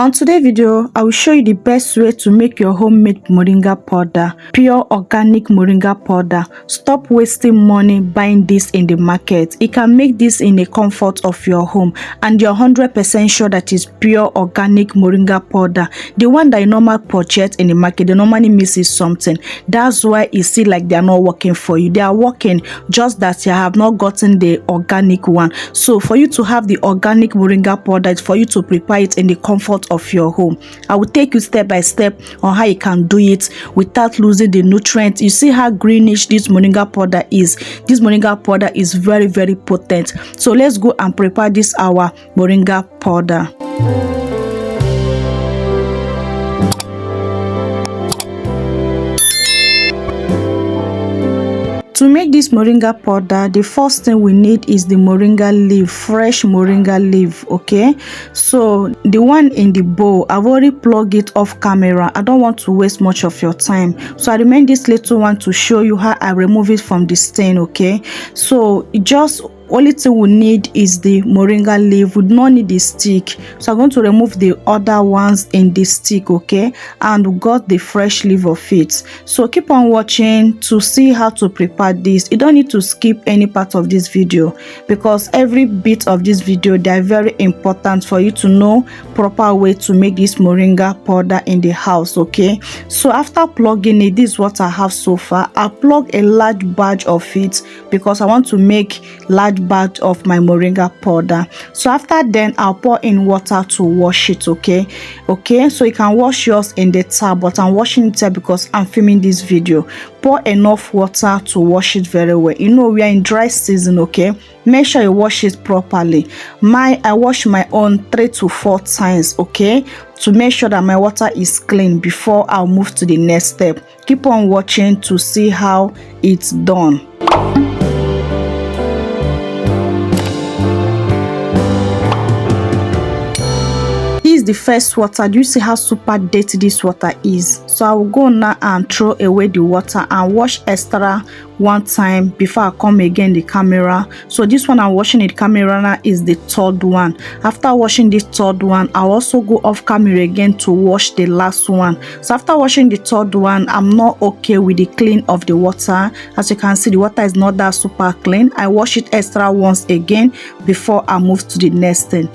On today's video, I will show you the best way to make your homemade moringa powder, pure organic moringa powder. Stop wasting money buying this in the market. You can make this in the comfort of your home and you're 100% sure that it's pure organic moringa powder. The one that you normally purchase in the market, they normally misses something. That's why you see like they're not working for you. They are working, just that you have not gotten the organic one. So for you to have the organic moringa powder, it's for you to prepare it in the comfort of your home. I will take you step by step on how you can do it without losing the nutrients. You see how greenish this moringa powder is. This moringa powder is very, very potent. So let's go and prepare this our moringa powder. To make this moringa powder, the first thing we need is the moringa leaf, fresh moringa leaf. Okay, so the one in the bowl, I've already plugged it off camera. I don't want to waste much of your time, so I remain this little one to show you how I remove it from the stain. Okay, so just only thing we need is the moringa leaf. We do not need the stick, so I'm going to remove the other ones in the stick. Okay, and we got the fresh leaf of it. So keep on watching to see how to prepare this. You don't need to skip any part of this video, because every bit of this video, they are very important for you to know proper way to make this moringa powder in the house. Okay, so after plugging it, this is what I have so far. I plug a large batch of it because I want to make large batch of my moringa powder. So after then, I'll pour in water to wash it. Okay, so you can wash yours in the tub, but I'm washing it here because I'm filming this video. Pour enough water to wash it very well. You know we are in dry season. Okay, make sure you wash it properly. I wash my own 3 to 4 times. Okay, to make sure that my water is clean before I'll move to the next step. Keep on watching to see how it's done. The first water, do you see how super dirty this water is? So I will go now and throw away the water and wash extra one time before I come again the camera. So this one I'm washing the camera now is the third one. After washing this third one, I'll also go off camera again to wash the last one. So after washing the third one, I'm not okay with the clean of the water. As you can see, the water is not that super clean. I wash it extra once again before I move to the next thing.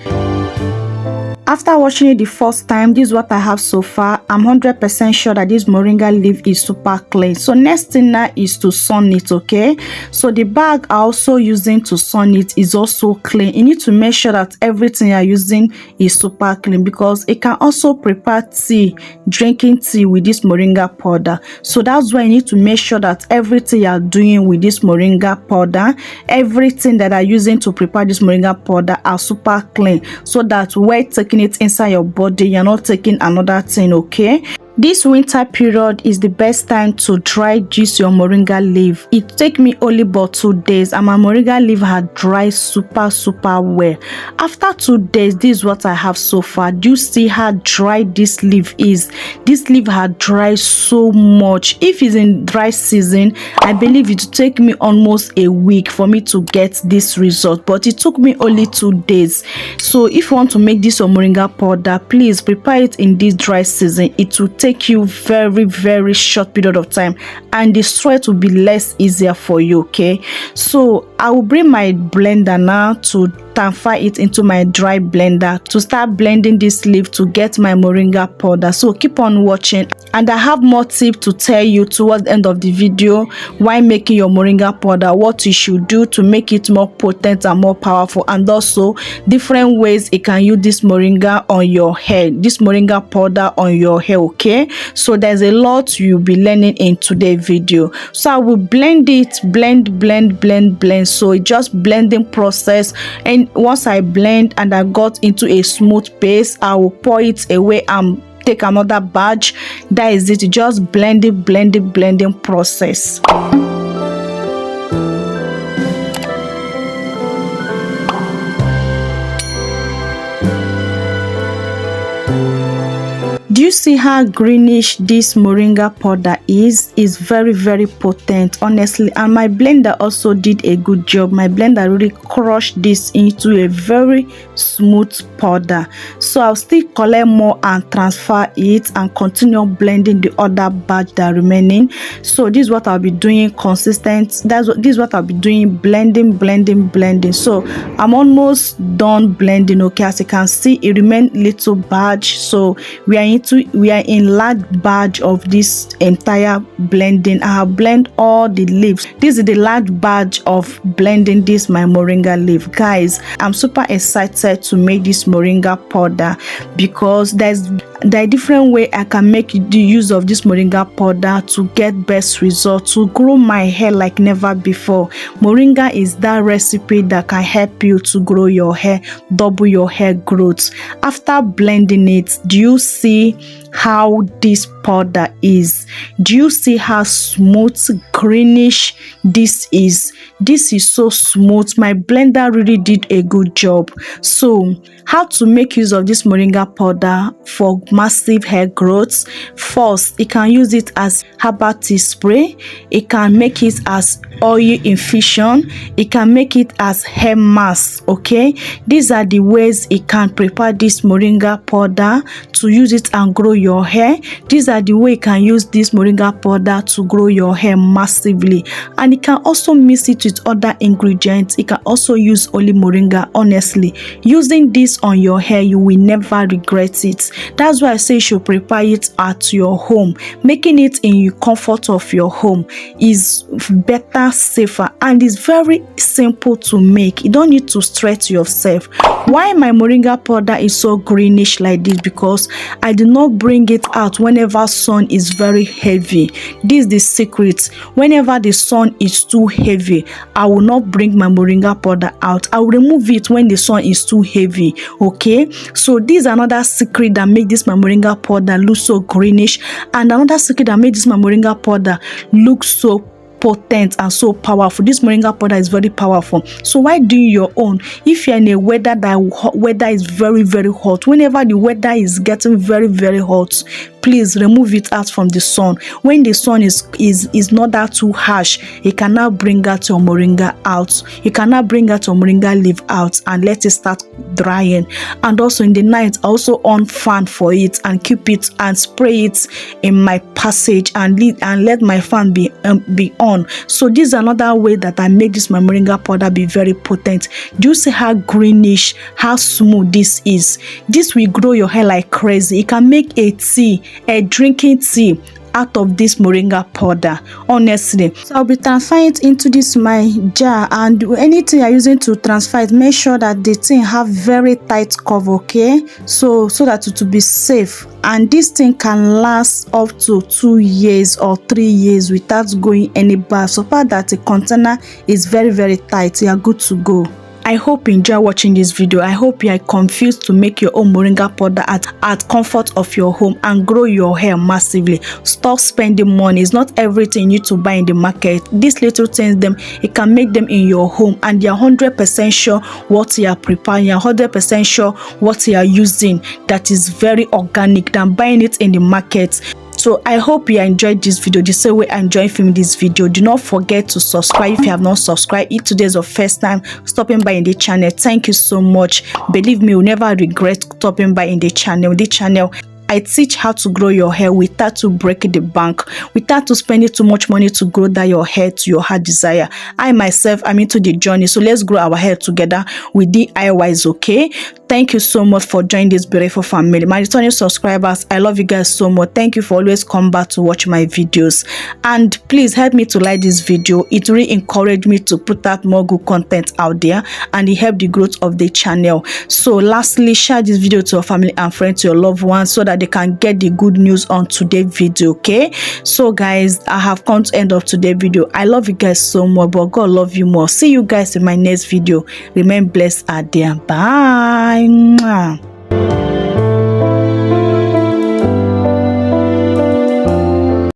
After washing it the first time, this is what I have so far. I'm 100% sure that this moringa leaf is super clean. So next thing now is to sun it. Okay, so the bag I'm also using to sun it is also clean. You need to make sure that everything you're using is super clean, because it can also prepare tea, drinking tea with this moringa powder. So that's why you need to make sure that everything you're doing with this moringa powder, everything that are using to prepare this moringa powder are super clean, so that when taking it inside your body, you're not taking another thing. Okay, this winter period is the best time to dry juice your moringa leaf. It take me only about 2 days and my moringa leaf had dried super well. After 2 days, this is what I have so far. Do you see how dry this leaf is? This leaf had dried so much. If it's in dry season, I believe it would take me almost a week for me to get this result, but it took me only 2 days. So if you want to make this moringa powder, please prepare it in this dry season. It will take you very short period of time and the sweat will be less easier for you. Okay, so I will bring my blender now to transfer it into my dry blender to start blending this leaf to get my moringa powder. So keep on watching, and I have more tips to tell you towards the end of the video while making your moringa powder, what you should do to make it more potent and more powerful, and also different ways you can use this moringa on your hair, this moringa powder on your hair. Okay, so there's a lot you'll be learning in today's video. So I will blend it, blend. So it's just blending process, and once I blend and I got into a smooth paste, I will pour it away and take another batch. That is it, just blending process. Do you see how greenish this moringa powder is? It's very, very potent, honestly. And my blender also did a good job. My blender really crushed this into a very smooth powder. So I'll still collect more and transfer it and continue blending the other batch that remaining. So this is what I'll be doing consistent. This is what I'll be doing, blending. So I'm almost done blending. Okay, as you can see, it remained little batch. So we are in large batch of this entire blending. I have blend all the leaves. This is the large batch of blending this my moringa leaf. Guys, I'm super excited to make this moringa powder because there's a different way I can make the use of this moringa powder to get best results, to grow my hair like never before. Moringa is that recipe that can help you to grow your hair, double your hair growth. After blending it, do you see how this powder is? Do you see how smooth, greenish this is? This is so smooth. My blender really did a good job. So how to make use of this moringa powder for massive hair growth? First, you can use it as herbal tea spray. It can make it as oil infusion. It can make it as hair mask. Okay, these are the ways it can prepare this moringa powder to use it and grow your hair. These are the way you can use this moringa powder to grow your hair massively. And you can also mix it with other ingredients. You can also use only moringa. Honestly, using this on your hair, you will never regret it. That's why I say you should prepare it at your home. Making it in the comfort of your home is better, safer, and it's very simple to make. You don't need to stress yourself. Why my moringa powder is so greenish like this? Because I do not bring it out whenever sun is very heavy. This is the secret. Whenever the sun is too heavy, I will not bring my moringa powder out. I will remove it when the sun is too heavy. Okay, so this is another secret that make this my moringa powder look so greenish, and another secret that make this my moringa powder look so potent and so powerful. This moringa powder is very powerful. So why do your own? If you're in a weather is very, very hot, whenever the weather is getting very, very hot, please remove it out from the sun. When the sun is not that too harsh, you cannot bring out your moringa out. You cannot bring out your moringa leaf out and let it start drying. And also in the night, also on fan for it and keep it and spray it in my passage and let my fan be on. So this is another way that I make this my moringa powder be very potent. Do you see how greenish, how smooth this is? This will grow your hair like crazy. You can make a drinking tea out of this moringa powder, honestly. So I'll be transferring it into this my jar, and anything you're using to transfer it, make sure that the thing have very tight cover. Okay, so that it will be safe, and this thing can last up to 2 years or 3 years without going any bad. So far that the container is very, very tight, you are good to go. I hope you enjoy watching this video. I hope you are confused to make your own moringa powder at comfort of your home and grow your hair massively. Stop spending money. It's not everything you need to buy in the market. These little things, you can make them in your home, and you're 100% sure what you are preparing. You're 100% sure what you are using that is very organic than buying it in the market. So I hope you enjoyed this video the same way I enjoyed filming this video. Do not forget to subscribe if you have not subscribed. If today is your first time stopping by in the channel, thank you so much. Believe me, you'll never regret stopping by in the channel. I teach how to grow your hair without to break the bank, without to spending too much money to grow that your hair to your heart desire. I myself am into the journey, so let's grow our hair together with DIYs. Okay, thank you so much for joining this beautiful family. My returning subscribers, I love you guys so much. Thank you for always come back to watch my videos, and please help me to like this video. It really encouraged me to put out more good content out there, and it helped the growth of the channel. So lastly, share this video to your family and friends, to your loved ones, so that they can get the good news on today's video. Okay, so guys, I have come to the end of today's video. I love you guys so much, but God love you more. See you guys in my next video. Remain blessed out there. Bye.